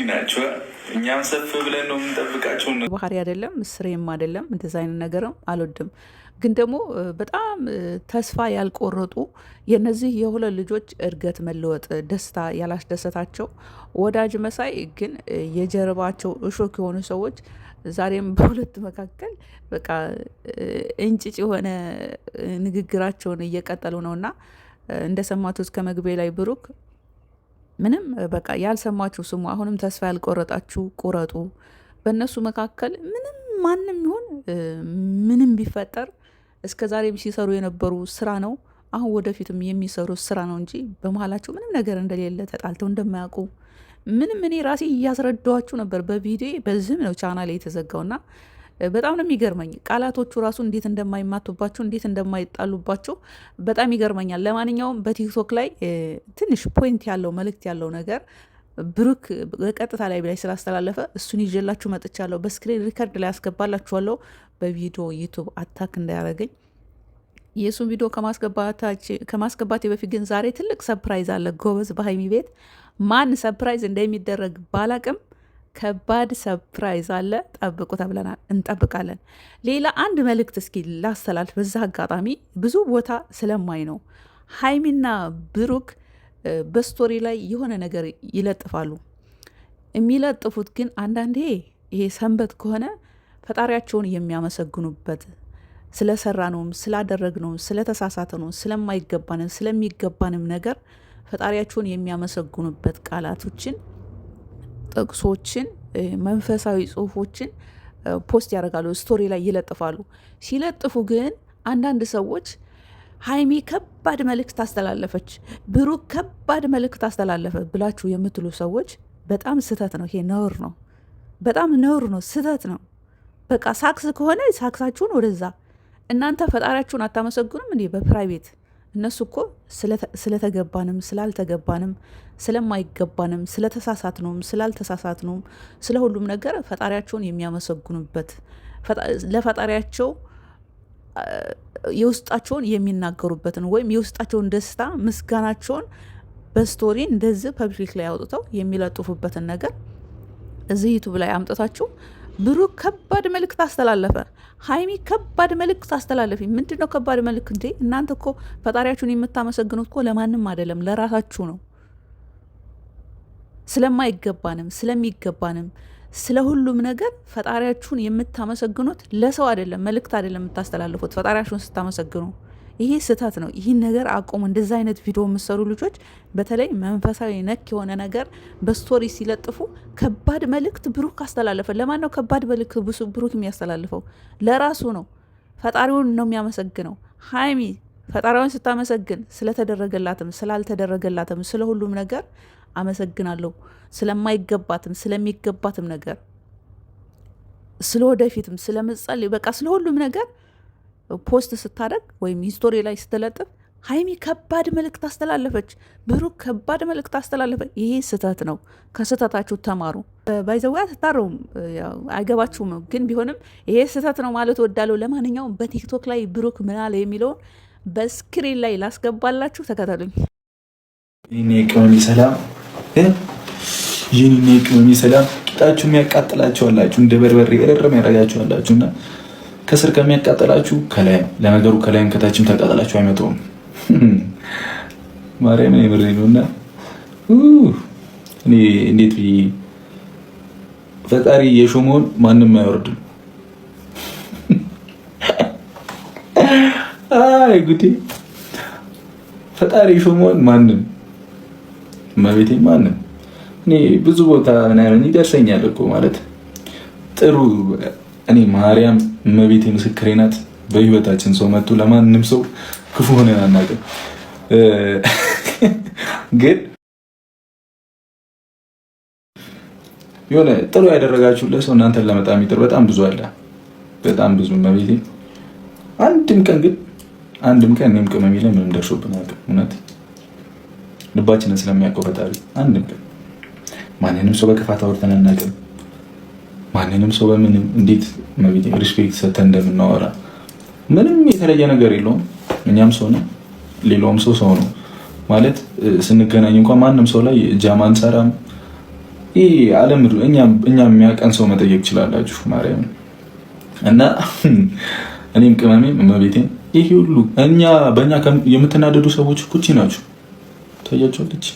ናቸው። እኛም ሰፍ ብለን ነው የምንጠብቃቸው። ባህሪ አይደለም ስሬም አይደለም እንደዛ አይነት ነገርም አልወድም። ግን ደግሞ በጣም ተስፋ ያልቆረጡ የነዚህ የሁለት ልጆች እድገት መለወጥ ደስታ ያላስደሰታቸው ወዳጅ መሳይ ግን የጀርባቸው እሾክ የሆኑ ሰዎች ዛሬም በሁለት መካከል በቃ እንጭጭ የሆነ ንግግራቸውን እየቀጠሉ ነውና እንደሰማቱት ከመግቢያ ላይ ብሩክ ምንም በቃ ያልሰማችሁ ስሙ። አሁንም ተስፋ ያልቆረጣችሁ ቁረጡ። በእነሱ መካከል ምንም ማንም ይሁን ምንም ቢፈጠር እስከ ዛሬም ሲሰሩ የነበሩ ስራ ነው። አሁን ወደፊትም የሚሰሩ ስራ ነው እንጂ በመሀላቸው ምንም ነገር እንደሌለ ተጣልተው እንደማያውቁ ምንም እኔ ራሴ እያስረዳኋችሁ ነበር በቪዲዮ። በዚህም ነው ቻናል የተዘጋውና በጣም ነው የሚገርመኝ ቃላቶቹ ራሱ እንዴት እንደማይማቱባቸው እንዴት እንደማይጣሉባቸው በጣም ይገርመኛል። ለማንኛውም በቲክቶክ ላይ ትንሽ ፖይንት ያለው መልእክት ያለው ነገር ብሩክ በቀጥታ ላይ ስላስተላለፈ እሱን ይዤላችሁ መጥቻለሁ። በስክሪን ሪከርድ ላይ ያስገባላችኋለሁ። በቪዲዮ ዩቱብ አታክ እንዳያደርገኝ የእሱን ቪዲዮ ከማስገባቴ በፊት ግን ዛሬ ትልቅ ሰፕራይዝ አለ ጎበዝ በሀይሚ ቤት። ማን ሰፕራይዝ እንደሚደረግ ባላቅም ከባድ ሰፕራይዝ አለ። ጠብቁ ተብለናል፣ እንጠብቃለን። ሌላ አንድ መልእክት እስኪ ላስተላልፍ። በዛ አጋጣሚ ብዙ ቦታ ስለማይ ነው ሀይሚና ብሩክ በስቶሪ ላይ የሆነ ነገር ይለጥፋሉ። የሚለጥፉት ግን አንዳንዴ ይሄ ሰንበት ከሆነ ፈጣሪያቸውን የሚያመሰግኑበት ስለሰራ ነውም ስላደረግነውም ስለተሳሳተ ነው ስለማይገባንም ስለሚገባንም ነገር ፈጣሪያቸውን የሚያመሰግኑበት ቃላቶችን ጥቅሶችን መንፈሳዊ ጽሁፎችን ፖስት ያደርጋሉ፣ ስቶሪ ላይ ይለጥፋሉ። ሲለጥፉ ግን አንዳንድ ሰዎች ሀይሚ ከባድ መልእክት አስተላለፈች፣ ብሩክ ከባድ መልእክት አስተላለፈ ብላችሁ የምትሉ ሰዎች በጣም ስህተት ነው። ይሄ ነውር ነው፣ በጣም ነውር ነው፣ ስህተት ነው። በቃ ሳክስ ከሆነ ሳክሳችሁን ወደዛ። እናንተ ፈጣሪያችሁን አታመሰግኑም እንዴ በፕራይቬት? እነሱ እኮ ስለተገባንም ስላልተገባንም ስለማይገባንም ስለተሳሳትነውም ስላልተሳሳትነውም ስለ ሁሉም ነገር ፈጣሪያቸውን የሚያመሰግኑበት ለፈጣሪያቸው የውስጣቸውን የሚናገሩበትን ወይም የውስጣቸውን ደስታ ምስጋናቸውን በስቶሪ እንደዚህ ፐብሊክ ላይ አውጥተው የሚለጥፉበትን ነገር እዚህ ዩቱብ ላይ አምጥታችሁ ብሩክ ከባድ መልእክት አስተላለፈ፣ ሀይሚ ከባድ መልእክት አስተላለፊ። ምንድን ነው ከባድ መልእክት እንዴ? እናንተ እኮ ፈጣሪያችሁን የምታመሰግኑት እኮ ለማንም አይደለም ለራሳችሁ ነው። ስለማይገባንም ስለሚገባንም ስለ ሁሉም ነገር ፈጣሪያችሁን የምታመሰግኑት ለሰው አይደለም፣ መልእክት አይደለም የምታስተላልፉት ፈጣሪያችሁን ስታመሰግኑ። ይሄ ስህተት ነው። ይህን ነገር አቁሙ። እንደዚ አይነት ቪዲዮ የምሰሩ ልጆች በተለይ መንፈሳዊ ነክ የሆነ ነገር በስቶሪ ሲለጥፉ ከባድ መልእክት ብሩክ አስተላለፈ። ለማን ነው ከባድ መልእክት ብሩክ የሚያስተላልፈው? ለራሱ ነው። ፈጣሪውን ነው የሚያመሰግነው። ሀይሚ ፈጣሪውን ስታመሰግን ስለተደረገላትም ስላልተደረገላትም ስለ ሁሉም ነገር አመሰግናለሁ፣ ስለማይገባትም ስለሚገባትም ነገር ስለ ወደፊትም ስለምጸልይ በቃ ስለ ሁሉም ነገር ፖስት ስታደርግ ወይም ስቶሪ ላይ ስትለጥፍ ሀይሚ ከባድ መልእክት አስተላለፈች፣ ብሩክ ከባድ መልእክት አስተላለፈ። ይሄ ስህተት ነው። ከስህተታችሁ ተማሩ። ባይዘዋ ትታረውም አይገባችሁም፣ ግን ቢሆንም ይሄ ስህተት ነው ማለት ወዳለው። ለማንኛውም በቲክቶክ ላይ ብሩክ ምን አለ የሚለውን በስክሪን ላይ ላስገባላችሁ፣ ተከተሉኝ። ይህኔ ቅመሚ ሰላም ይህኔ ቅመሚ ሰላም ቂጣችሁ የሚያቃጥላችኋላችሁ እንደ በርበሬ ረረም ያደርጋችኋላችሁ እና ከስር ከሚያቃጠላችሁ ከላይ ለነገሩ ከላይም ከታችም ተቃጠላችሁ አይመጣውም። ማርያም የምሬ ነውና እኔ እንዴት ብዬ ፈጣሪ የሾመውን ማንም አይወርድም። አይ ጉዴ! ፈጣሪ የሾመውን ማንም መቤቴ ማንም እኔ ብዙ ቦታ ምናምን ይደርሰኛል እኮ ማለት ጥሩ እኔ ማርያም እመቤቴ ምስክሬ ናት። በህይወታችን ሰው መጥቶ ለማንም ሰው ክፉ ሆነን አናውቅም። ግን የሆነ ጥሩ ያደረጋችሁለት ሰው እናንተን ለመጣ የሚጥር በጣም ብዙ አለ፣ በጣም ብዙ እመቤቴ። አንድም ቀን እኔም ቅመሜ ላይ ምንም ደርሶብን አያውቅም። እውነት ልባችንን ስለሚያውቀው ፈጣሪ አንድም ቀን ማንንም ሰው በክፋት አውርተን አናውቅም። ማንንም ሰው በምንም እንዴት መቤት ሪስፔክት ሰጥተን እንደምናወራ ምንም የተለየ ነገር የለውም። እኛም ሰው ነው፣ ሌላውም ሰው ነው ማለት ስንገናኝ እንኳን ማንም ሰው ላይ ጃማ አንሰራም። ይህ ዓለም እኛ የሚያቀን ሰው መጠየቅ ትችላላችሁ ማርያም እና እኔም ቅመሜም እመቤቴን ይህ ሁሉ በእኛ የምትናደዱ ሰዎች እኮ እቺ ናችሁ ታያችኋለች